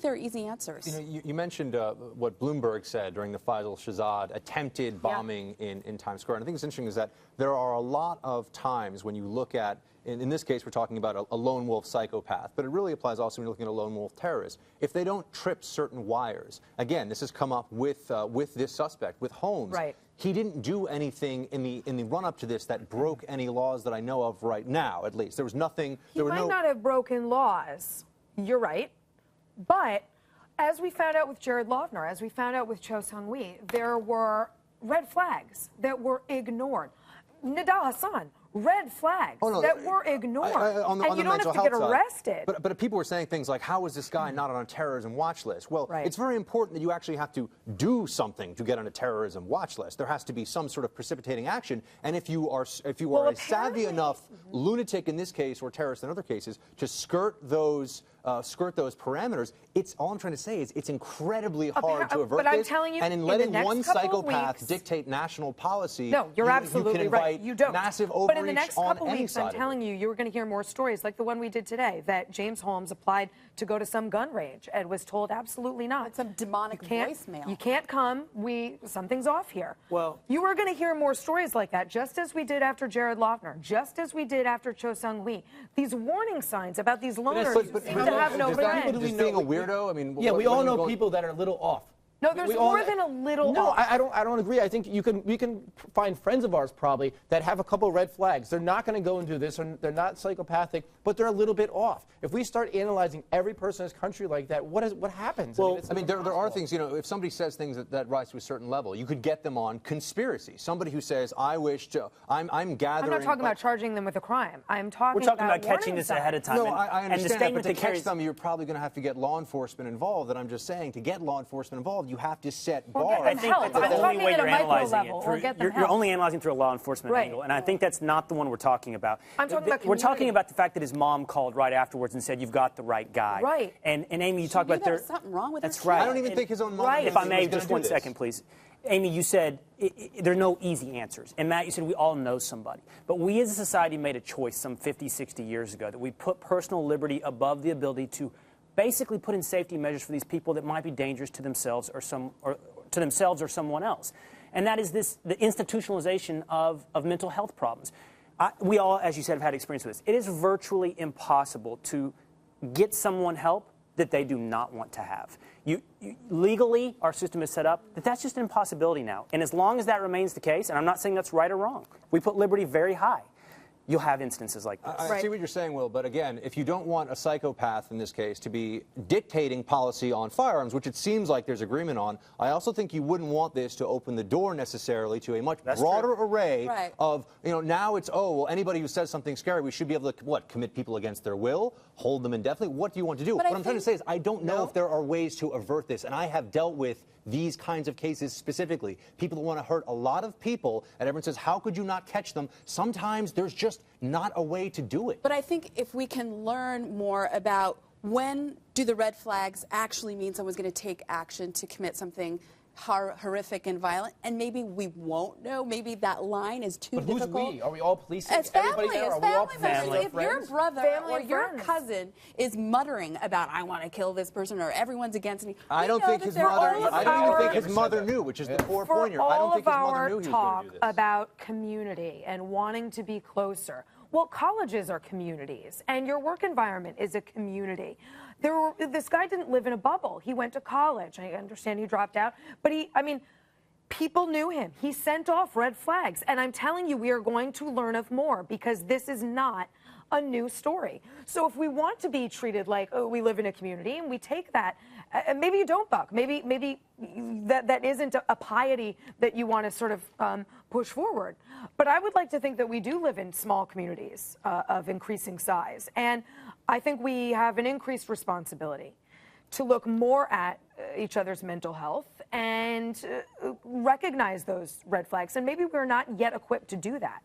there are easy answers. You know, you mentioned what Bloomberg said during the Faisal Shahzad attempted bombing in Times Square. And I think it's interesting is that there are a lot of times when you look at, in this case, we're talking about a lone wolf psychopath, but it really applies also when you're looking at a lone wolf terrorist. If they don't trip certain wires, again, this has come up with this suspect, with Holmes. Right. He didn't do anything in the run-up to this that broke any laws that I know of right now, at least. There was nothing. He might not have broken laws. You're right. But as we found out with Jared Loughner, as we found out with Cho Seung-hui, there were red flags that were ignored. Nidal Hassan, red flags that were ignored. And you don't have to get arrested. But people were saying things like, how is this guy not on a terrorism watch list? Well, it's very important that you actually have to do something to get on a terrorism watch list. There has to be some sort of precipitating action. And if you are a savvy enough lunatic in this case or terrorist in other cases to skirt those parameters, all I'm trying to say is it's incredibly hard to avert this. And in letting one psychopath dictate national policy, no, you're absolutely right. You don't. Massive overreach but in the next couple weeks, I'm telling you, you're going to hear more stories like the one we did today, that James Holmes applied to go to some gun range and was told absolutely not. It's a demonic voicemail. You can't come. Something's off here. Well, you are going to hear more stories like that, just as we did after Jared Loughner, just as we did after Cho Seung-hui. These warning signs about these loners seem to have no friends. Just being a weirdo? I mean, yeah, we all know people that are a little off. No, there's more than a little. No, I don't agree. I think we can find friends of ours probably that have a couple of red flags. They're not going to go and do this, or they're not psychopathic, but they're a little bit off. If we start analyzing every person in this country like that, what happens? Well, I mean, there are things, you know, if somebody says things that rise to a certain level, you could get them on conspiracy. Somebody who says, I'm gathering. I'm not talking about charging them with a crime. We're talking about catching this ahead of time. No, I understand, but to catch them, you're probably going to have to get law enforcement involved. And I'm just saying, to get law enforcement involved, you have to set bars. I think that's the only way you're analyzing it. You're only analyzing through a law enforcement angle, and I think that's not the one we're talking about. We're talking about the fact that his mom called right afterwards and said, "You've got the right guy." Right. And Amy, you talked about there's something wrong with that's her. right. I don't even think his own mom. If I may, just 1 second, please. Amy, you said there are no easy answers. And Matt, you said we all know somebody. But we as a society made a choice some 50, 60 years ago that we put personal liberty above the ability to basically put in safety measures for these people that might be dangerous to themselves or someone else. And that is the institutionalization of mental health problems. We all, as you said, have had experience with this. It is virtually impossible to get someone help that they do not want to have. Legally, our system is set up that's just an impossibility now. And as long as that remains the case, and I'm not saying that's right or wrong, we put liberty very high, you'll have instances like this. I see what you're saying, Will, but again, if you don't want a psychopath in this case to be dictating policy on firearms, which it seems like there's agreement on, I also think you wouldn't want this to open the door necessarily to a much broader array of, now it's, anybody who says something scary, we should be able to, commit people against their will, hold them indefinitely? What do you want to do? What I'm trying to say is I don't know if there are ways to avert this, and I have dealt with these kinds of cases specifically. People that want to hurt a lot of people, and everyone says, how could you not catch them? Sometimes there's just not a way to do it. But I think if we can learn more about when do the red flags actually mean someone's going to take action to commit something horrific and violent, and maybe we won't know. Maybe that line is too difficult. But who's we? Are we all policing? It's family. Are we all family? If your brother or your cousin is muttering about, I want to kill this person, or everyone's against me, I don't think his mother knew, which is the core point here. I don't think his mother knew he was going to do this. About community and wanting to be closer. Well, colleges are communities, and your work environment is a community. This guy didn't live in a bubble. He went to college. I understand he dropped out, but people knew him. He sent off red flags, and I'm telling you, we are going to learn of more because this is not a new story. So if we want to be treated like, we live in a community, and we take that, maybe you don't, Buck. Maybe that isn't a piety that you want to sort of push forward. But I would like to think that we do live in small communities of increasing size. And I think we have an increased responsibility to look more at each other's mental health and recognize those red flags. And maybe we're not yet equipped to do that.